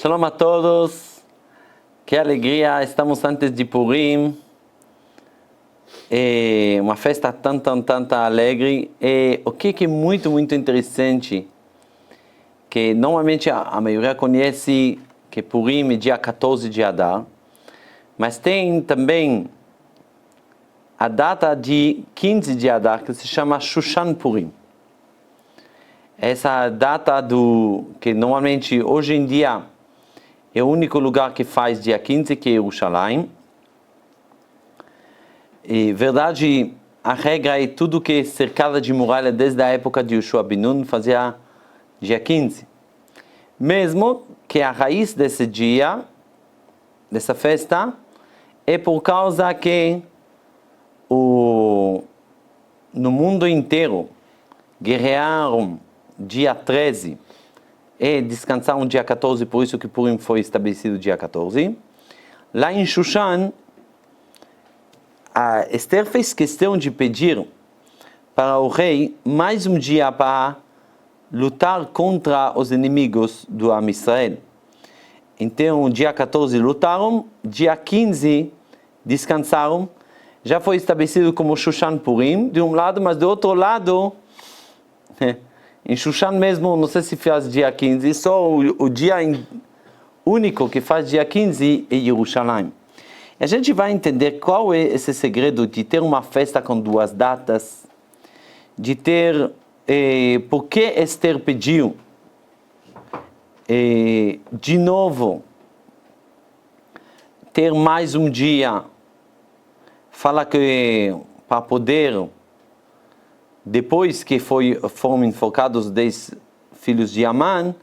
Shalom a todos, que alegria, estamos antes de Purim, é uma festa tão alegre, e o que é muito interessante, que normalmente a maioria conhece que Purim é dia 14 de Adar, mas tem também a data de 15 de Adar, que se chama Shushan Purim. Essa data que normalmente hoje em dia é o único lugar que faz dia 15, que é Jerusalém. E verdade, a regra é tudo que é cercado de muralha desde a época de Yoshua ben Nun fazia dia 15. Mesmo que a raiz desse dia, dessa festa, é por causa que no mundo inteiro guerrearam dia 13 e descansaram dia 14, por isso que Purim foi estabelecido dia 14. Lá em Shushan, a Esther fez questão de pedir para o rei mais um dia para lutar contra os inimigos do Am Israel. Então, dia 14 lutaram, dia 15 descansaram. Já foi estabelecido como Shushan Purim, de um lado, mas do outro lado, em Shushan mesmo, não sei se faz dia 15, só o dia único que faz dia 15 é Jerusalém. E a gente vai entender qual é esse segredo de ter uma festa com duas datas, de ter, por que Esther pediu, de novo, ter mais um dia, fala que para poder, depois que foram enforcados os 10 filhos de Amã,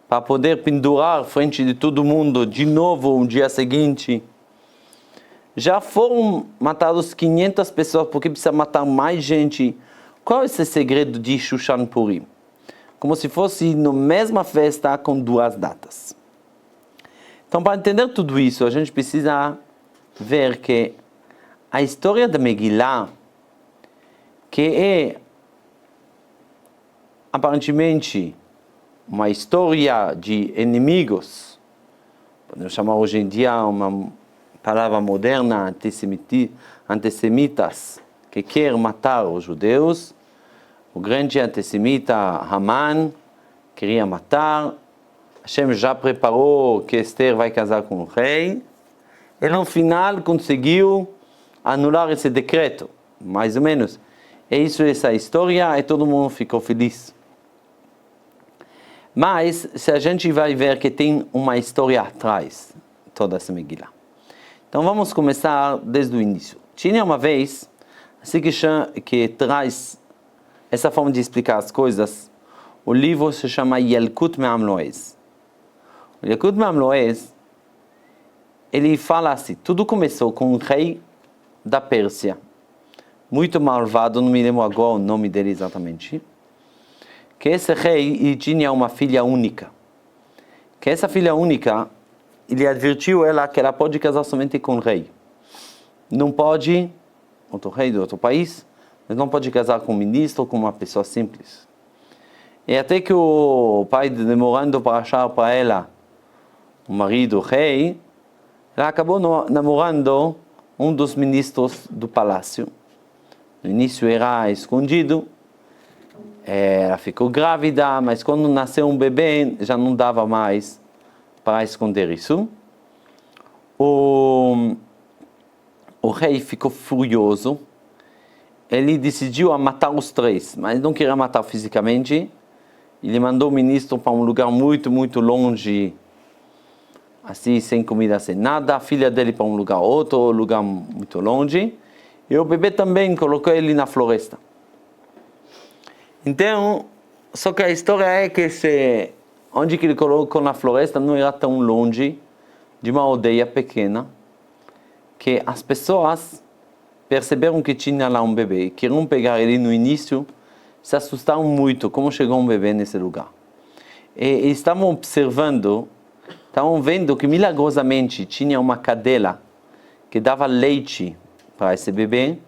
para poder pendurar frente de todo mundo de novo um dia seguinte. Já foram matados 500 pessoas, porque precisa matar mais gente. Qual é esse segredo de Shushan Purim? Como se fosse na mesma festa com duas datas. Então, para entender tudo isso, a gente precisa ver que a história da Megillah, que é aparentemente uma história de inimigos, podemos chamar hoje em dia uma palavra moderna, antissemitas, que quer matar os judeus. O grande antissemita Haman queria matar. Hashem já preparou que Esther vai casar com o rei. E no final conseguiu anular esse decreto, mais ou menos. É isso, essa história, e todo mundo ficou feliz. Mas, se a gente vai ver que tem uma história atrás, toda essa Megillah. Então, vamos começar desde o início. Tinha uma vez, assim que traz essa forma de explicar as coisas, o livro se chama Yalkut Me'am Lo'ez. O Yalkut Me'am Lo'ez, ele fala assim, tudo começou com um rei da Pérsia, muito malvado, não me lembro agora o nome dele exatamente, que esse rei tinha uma filha única. Que essa filha única, ele advertiu ela que ela pode casar somente com o rei. Não pode, outro rei de outro país, mas não pode casar com um ministro ou com uma pessoa simples. E até que o pai, demorando para achar para ela o marido rei, ela acabou namorando um dos ministros do palácio. No início era escondido, ela ficou grávida, mas quando nasceu um bebê, já não dava mais para esconder isso. O rei ficou furioso, ele decidiu matar os três, mas não queria matar fisicamente. Ele mandou o ministro para um lugar muito longe, assim, sem comida, sem nada, a filha dele para um outro lugar muito longe, e o bebê também colocou ele na floresta. Então, só que a história é que onde que ele colocou na floresta não era tão longe de uma aldeia pequena, que as pessoas perceberam que tinha lá um bebê, queriam pegar ele no início, se assustaram muito, como chegou um bebê nesse lugar. E estavam observando, estavam vendo que milagrosamente tinha uma cadela que dava leite para esse bebê,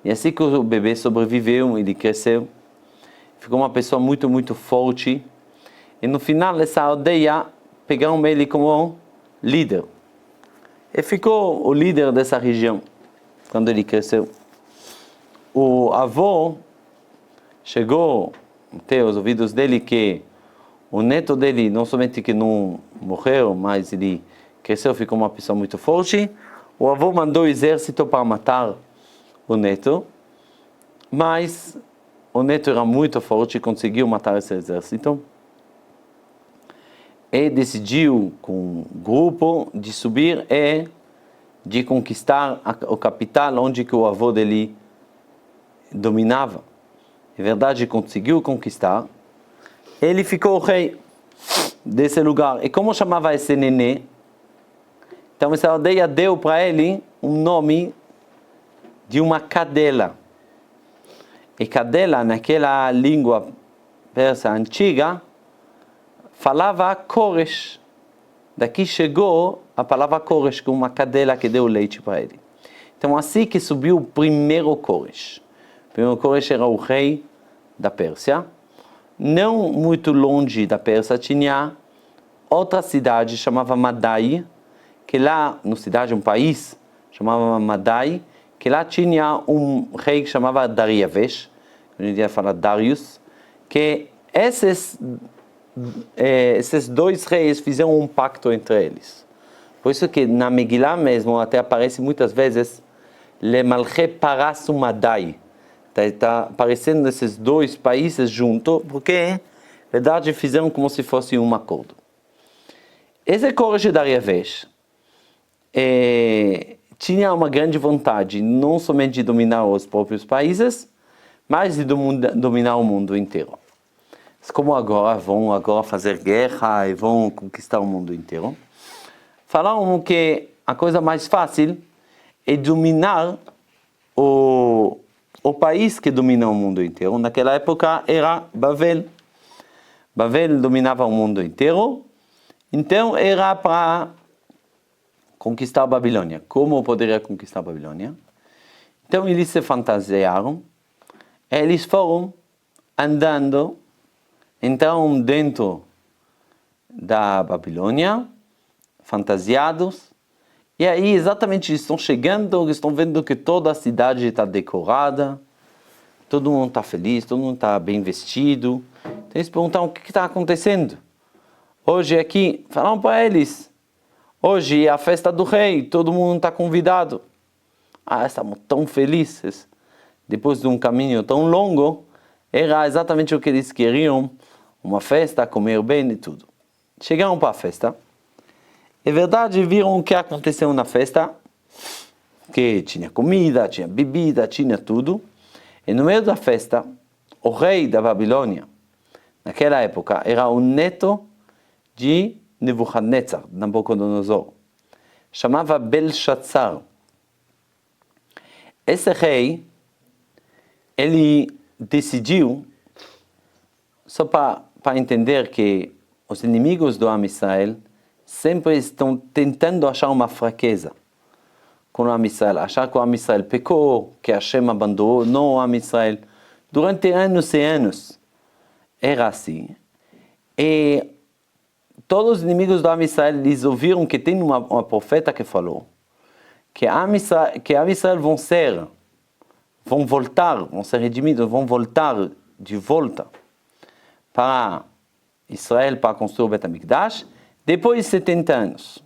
e assim que o bebê sobreviveu, ele cresceu, ficou uma pessoa muito forte, e no final essa aldeia pegaram ele como líder. E ficou o líder dessa região, quando ele cresceu. O avô chegou até os ouvidos dele que o neto dele, não somente que não morreu, mas ele cresceu, ficou uma pessoa muito forte. O avô mandou o exército para matar o neto, mas o neto era muito forte e conseguiu matar esse exército. E decidiu, com um grupo, de subir e de conquistar o capital onde que o avô dele dominava. Na verdade, conseguiu conquistar. Ele ficou rei desse lugar. E como chamava esse nenê? Então essa aldeia deu para ele um nome de uma cadela. E cadela, naquela língua persa antiga, falava Koresh. Daqui chegou a palavra Koresh, com uma cadela que deu leite para ele. Então assim que subiu o primeiro Koresh. O primeiro Koresh era o rei da Pérsia. Não muito longe da Pérsia tinha outra cidade chamada Madai, que lá, na cidade, um país chamava Madai, que lá tinha um rei que chamava Dariavesh, a gente ia falar Darius, que esses dois reis fizeram um pacto entre eles. Por isso que na Megillah mesmo até aparece muitas vezes Le Malche Parasu Madai. Está aparecendo esses dois países juntos, porque, na verdade, fizeram como se fosse um acordo. Esse Koresh de Dariavesh tinha uma grande vontade, não somente de dominar os próprios países, mas de dominar o mundo inteiro. Como agora vão fazer guerra e vão conquistar o mundo inteiro, falaram que a coisa mais fácil é dominar o país que domina o mundo inteiro. Naquela época era Bavel. Bavel dominava o mundo inteiro, então era para conquistar a Babilônia. Como poderia conquistar a Babilônia? Então eles se fantasiaram, eles foram andando, entraram dentro da Babilônia, fantasiados, e aí exatamente eles estão chegando, eles estão vendo que toda a cidade está decorada, todo mundo está feliz, todo mundo está bem vestido. Então eles perguntaram o que está acontecendo. Hoje aqui, falaram para eles, hoje é a festa do rei, todo mundo está convidado. Estamos tão felizes. Depois de um caminho tão longo, era exatamente o que eles queriam, uma festa, comer bem e tudo. Chegaram para a festa. É verdade, viram o que aconteceu na festa, que tinha comida, tinha bebida, tinha tudo. E no meio da festa, o rei da Babilônia, naquela época, era o neto de Nebuchadnezzar, Nabucodonosor. Chamava Belshazzar. Esse rei, ele decidiu, só para entender que os inimigos do Am Israel sempre estão tentando achar uma fraqueza com o Am Israel, achar que o Am Israel pecou, que Hashem abandonou o Am Israel. Durante anos e anos era assim. E todos os inimigos do Am Israel, eles ouviram que tem uma profeta que falou que Am Israel vão voltar, vão ser redimidos, vão voltar de volta para Israel para construir o Bet HaMikdash depois de 70 anos.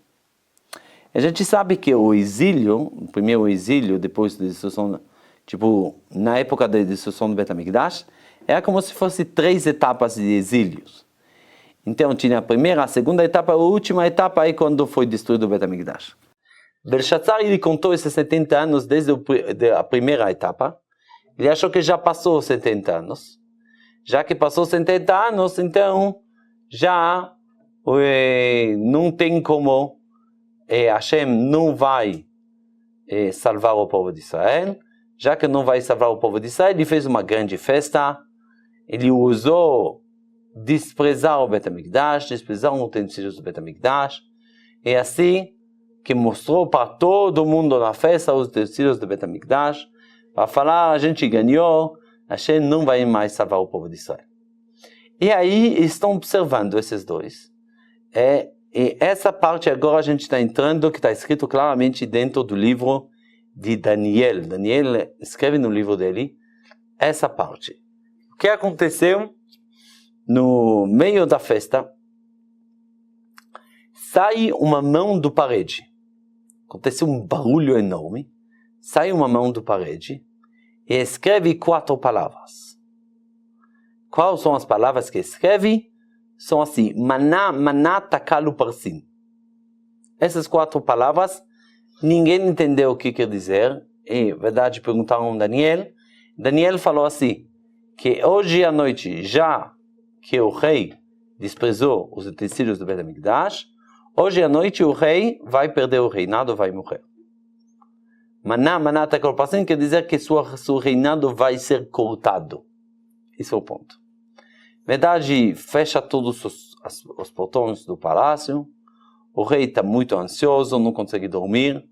A gente sabe que o exílio, o primeiro exílio, depois da destruição, tipo, na época da destruição do Bet HaMikdash, era como se fosse 3 etapas de exílios. Então tinha a primeira, a segunda etapa, a última etapa aí quando foi destruído o Bet HaMikdash. Belshazzar, ele contou esses 70 anos desde a primeira etapa. Ele achou que já passou os 70 anos. Já que passou 70 anos, então já não tem como, Hashem não vai salvar o povo de Israel. Já que não vai salvar o povo de Israel, ele fez uma grande festa. Ele usou desprezar o Bet HaMikdash, desprezar os utensílios do Bet HaMikdash. E assim que mostrou para todo mundo na festa os utensílios do Bet HaMikdash, para falar, a gente ganhou, Hashem não vai mais salvar o povo de Israel. E aí estão observando esses dois. E essa parte agora a gente está entrando, que está escrito claramente dentro do livro de Daniel. Daniel escreve no livro dele essa parte. O que aconteceu no meio da festa? Sai uma mão do parede. Aconteceu um barulho enorme. Sai uma mão do parede e escreve 4 palavras. Quais são as palavras que escreve? São assim: maná, maná, takalu parsim. Essas 4 palavras, ninguém entendeu o que quer dizer. E, verdade, perguntaram a Daniel. Daniel falou assim, que hoje à noite, já que o rei desprezou os utensílios do Bet HaMikdash, hoje à noite o rei vai perder o reinado, vai morrer. Maná, maná, takalu parsim quer dizer que seu reinado vai ser cortado. Esse é o ponto. Verdade, fecha todos os portões do palácio. O rei está muito ansioso, não consegue dormir.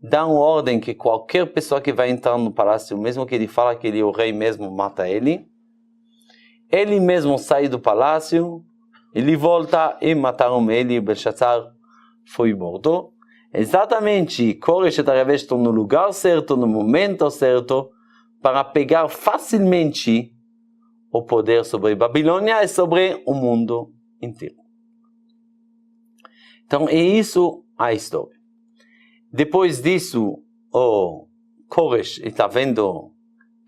Dá uma ordem que qualquer pessoa que vai entrar no palácio, mesmo que ele fala que ele é o rei mesmo, mata ele. Ele mesmo sai do palácio, ele volta e mataram ele, Belshazzar foi morto. Exatamente, Koresh e Dariavesh estão no lugar certo, no momento certo, para pegar facilmente o poder sobre Babilônia e sobre o mundo inteiro. Então é isso a história. Depois disso, o Koresh está vendo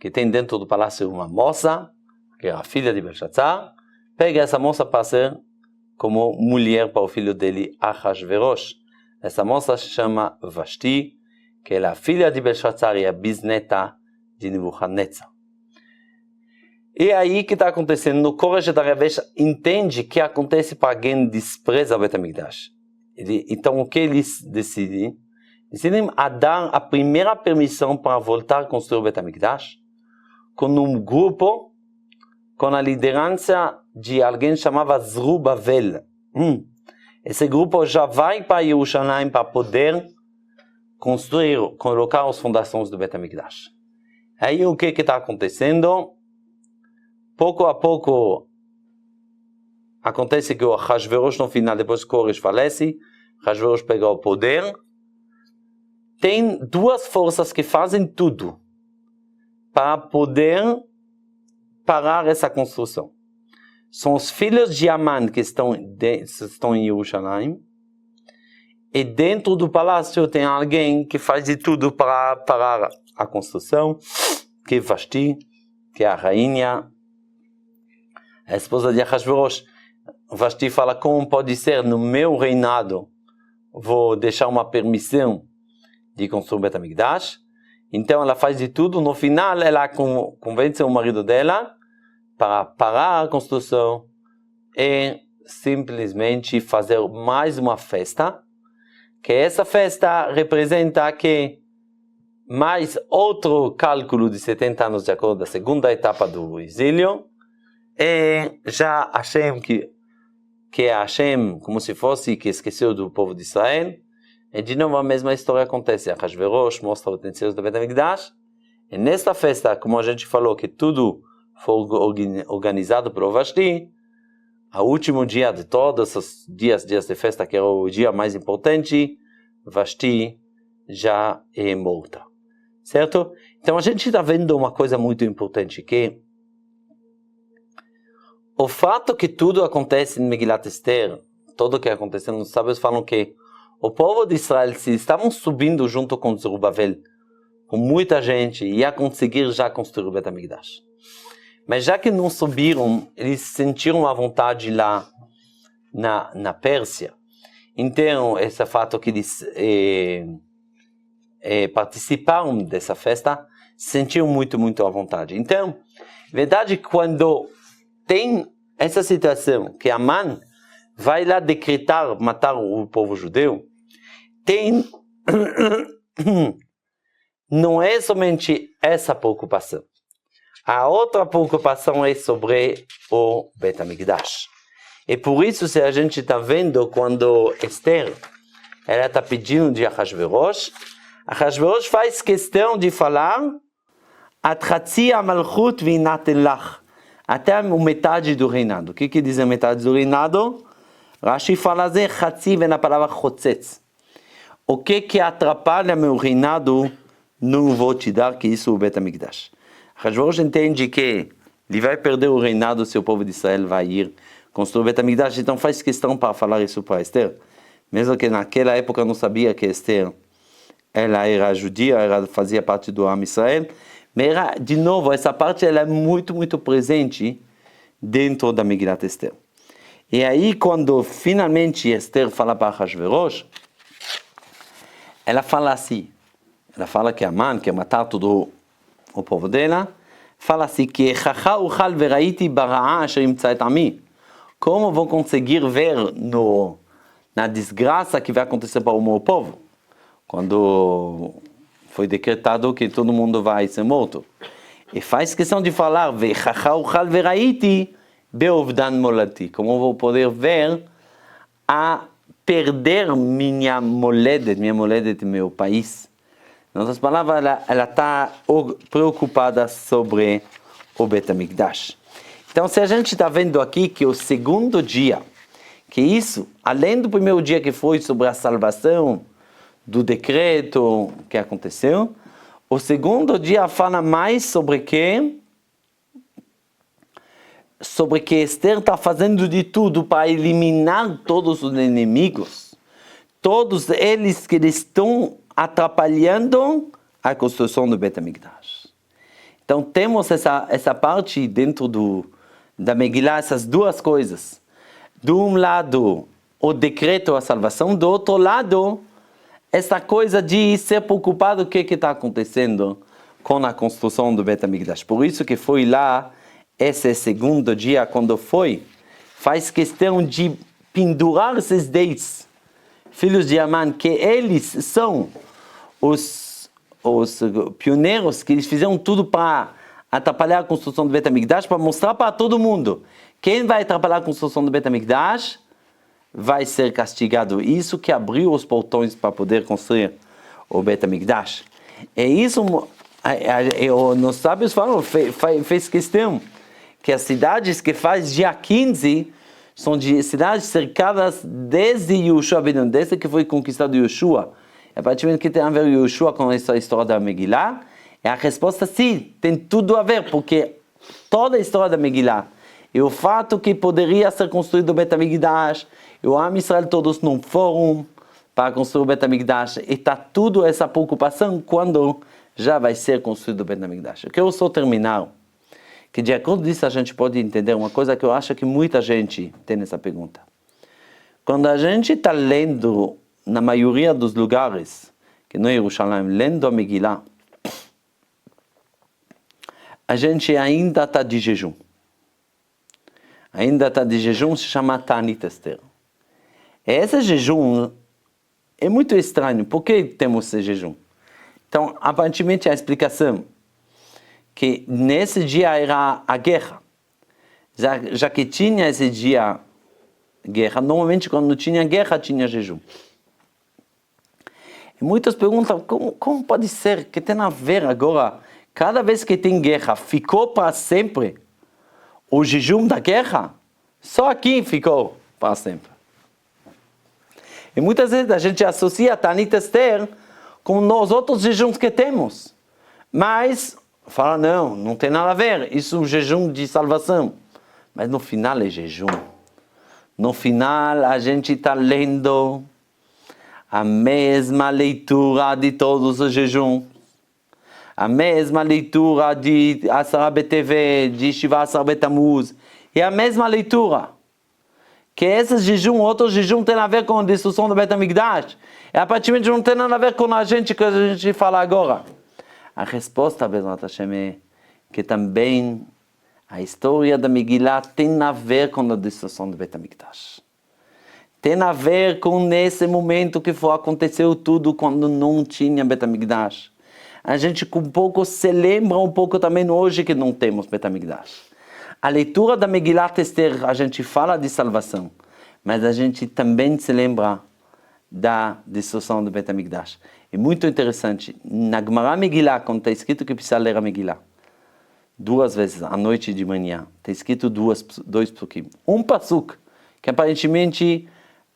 que tem dentro do palácio uma moça, que é a filha de Belshazzar, pega essa moça para ser como mulher para o filho dele, Ahasverosh. Essa moça se chama Vashti, que é a filha de Belshazzar e a bisneta de Nebuchadnezzar. E aí que está acontecendo, o Koresh e Dariavesh entende que acontece para alguém despreza o Bet HaMikdash. Então o que eles decidem? Decidem a dar a primeira permissão para voltar a construir o Bet HaMikdash com um grupo, com a liderança de alguém chamado Zerubbabel. Esse grupo já vai para Jerusalém para poder construir, colocar as fundações do Bet HaMikdash. Aí o que está acontecendo? Pouco a pouco acontece que o Ahasverosh no final, depois que Koresh falece, Ahasverosh pega o poder. Tem 2 forças que fazem tudo para poder parar essa construção. São os filhos de Aman que estão em Jerusalém. E dentro do palácio tem alguém que faz de tudo para parar a construção, que é Vashti, que é a rainha, a esposa de Ahasverosh. Vashti fala: como pode ser no meu reinado vou deixar uma permissão de construir o Bet HaMikdash? Então ela faz de tudo. No final ela convence o marido dela para parar a construção e simplesmente fazer mais uma festa, que essa festa representa que mais outro cálculo de 70 anos de acordo da segunda etapa do exílio. E já Hashem, que é Hashem, como se fosse que esqueceu do povo de Israel. E de novo a mesma história acontece. Ahasverosh mostra os utensílios do Bet HaMikdash. E nesta festa, como a gente falou, que tudo foi organizado pelo Vashti, o último dia de todos os dias de festa, que era o dia mais importante, Vashti já é morta. Certo? Então a gente está vendo uma coisa muito importante, que o fato que tudo acontece em Megilat Esther, tudo o que aconteceu, os sábios falam que o povo de Israel, se estavam subindo junto com Zerubbabel, com muita gente, ia conseguir já construir o Bet HaMikdash. Mas já que não subiram, eles sentiram a vontade lá na Pérsia. Então, esse fato que eles participaram dessa festa, sentiram muito, muito à vontade. Então, verdade, quando tem essa situação que Aman vai lá decretar matar o povo judeu, tem não é somente essa preocupação. A outra preocupação é sobre o Bet HaMikdash. E por isso, se a gente está vendo quando Esther ela está pedindo de Ahasverosh, Ahasverosh faz questão de falar Atchatzi Amalchut Vinaten Lach, até a metade do reinado. O que diz a metade do reinado? Rashi fala Zé Hatzi vem na palavra Chotzetz. O que atrapalha meu reinado, não vou te dar, que isso é o Bet HaMikdash. Hashverosh entende que ele vai perder o reinado se o povo de Israel vai ir construir o Bet HaMikdash, então faz questão para falar isso para Esther. Mesmo que naquela época não sabia que Esther ela era judia, ela fazia parte do Am Israel, mas de novo, essa parte ela é muito, muito presente dentro da Megilat Esther. E aí, quando finalmente Esther fala para Hashverosh, ela fala assim, ela fala que Aman quer matar todo o povo dela, fala assim, que como vou conseguir ver na desgraça que vai acontecer para o meu povo, quando foi decretado que todo mundo vai ser morto. E faz questão de falar, como vou poder ver a perder minha moledet, meu país. Em outras palavras, ela está preocupada sobre o Bet HaMikdash. Então, se a gente está vendo aqui que o segundo dia, que isso, além do primeiro dia que foi sobre a salvação, do decreto que aconteceu, o segundo dia fala mais sobre que Esther está fazendo de tudo para eliminar todos os inimigos, todos eles que estão atrapalhando a construção do Bet HaMikdash. Então temos essa parte dentro da Megillah, essas duas coisas. De um lado, o decreto, a salvação, do outro lado, essa coisa de ser preocupado com o que está acontecendo com a construção do Bet HaMikdash. Por isso que foi lá, esse segundo dia, quando faz questão de pendurar esses 10 filhos de Aman, que eles são os pioneiros, que eles fizeram tudo para atrapalhar a construção do Bet HaMikdash, para mostrar para todo mundo, quem vai atrapalhar a construção do Bet HaMikdash vai ser castigado. Isso que abriu os portões para poder construir o Bet HaMikdash. É isso, os sábios falam, fez questão, que as cidades que faz dia 15 são cidades cercadas desde Yehoshua, desde que foi conquistado Yehoshua. É praticamente que tem a ver Yehoshua com essa história da Megillah. E a resposta sim, tem tudo a ver, porque toda a história da Megillah e o fato que poderia ser construído o Bet HaMikdash, e o Am Israel todos num fórum para construir o Bet HaMikdash, e está tudo essa preocupação quando já vai ser construído o Bet HaMikdash. Eu quero só terminar, que de acordo disso a gente pode entender uma coisa que eu acho que muita gente tem essa pergunta. Quando a gente está lendo, na maioria dos lugares, que não é Jerusalém, lendo a Megillah, a gente ainda está de jejum. Ainda está de jejum, se chama Ta'anit Esther. Esse jejum é muito estranho. Por que temos esse jejum? Então, aparentemente, a explicação que nesse dia era a guerra. Já que tinha esse dia guerra, normalmente quando tinha guerra, tinha jejum. E muitos perguntam, como pode ser que tem a ver agora, cada vez que tem guerra, ficou para sempre o jejum da guerra? Só aqui ficou para sempre. E muitas vezes a gente associa a Ta'anit Esther com os outros jejuns que temos. Mas fala, não tem nada a ver, isso é um jejum de salvação. Mas no final é jejum. No final a gente está lendo a mesma leitura de todos os jejuns. A mesma leitura de Asara BTV, de Shiva Asar Betamuz. E a mesma leitura. Que esse jejum, outro jejum, tem a ver com a destruição do Bet HaMikdash. E aparentemente não tem nada a ver com a gente que a gente fala agora. A resposta, Bezrat Hashem, é que também a história da Megillah tem a ver com a destruição do Bet HaMikdash. Tem a ver com nesse momento que aconteceu tudo quando não tinha Bet HaMikdash. A gente um pouco se lembra um pouco também hoje que não temos Bet HaMikdash. A leitura da Megillat Esther, a gente fala de salvação, mas a gente também se lembra da destruição do Bet HaMikdash. É muito interessante, na Gemara Megillah, quando está escrito que precisa ler a Megillah, 2 vezes, à noite e de manhã, está escrito 2 psukim. Um pasuk, que aparentemente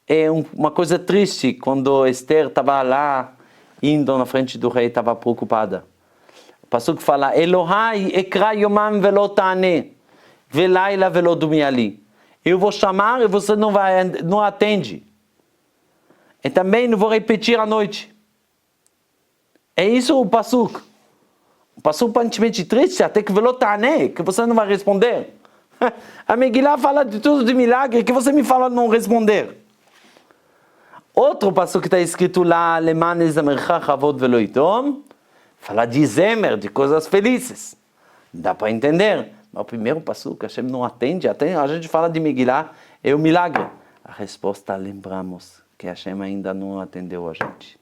é uma coisa triste quando Esther estava lá, indo na frente do rei, estava preocupada. O passuco fala, Elohai ekra yomam velo ta'ane, velaila velo dumi ali. Eu vou chamar e você não atende. E também não vou repetir à noite. É isso o passuco. O passuco aparentemente triste, até que velo ta'ane, que você não vai responder. A Megillah fala de tudo de milagre, que você me fala não responder. Outro passo que está escrito lá, Leman ezamercha chavod velo itom, fala de zemer, de coisas felizes. Dá para entender. Mas o primeiro passo que Hashem não atende, até a gente fala de Megillah, é o milagre. A resposta, lembramos que Hashem ainda não atendeu a gente.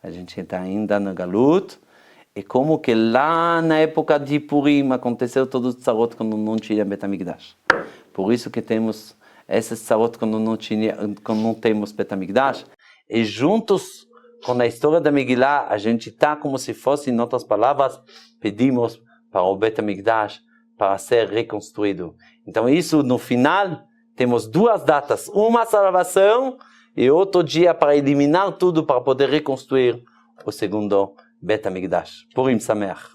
A gente está ainda na Galut. E como que lá na época de Purim aconteceu todos os tzarot quando não tinha Bet HaMikdash. Por isso que temos esses tzarot quando não temos Bet HaMikdash. E juntos com a história da Megillah, a gente está como se fosse, em outras palavras, pedimos para o Bet HaMikdash para ser reconstruído. Então isso, no final, temos duas datas. Uma salvação e outro dia para eliminar tudo para poder reconstruir o segundo Bet HaMikdash. Purim Sameach.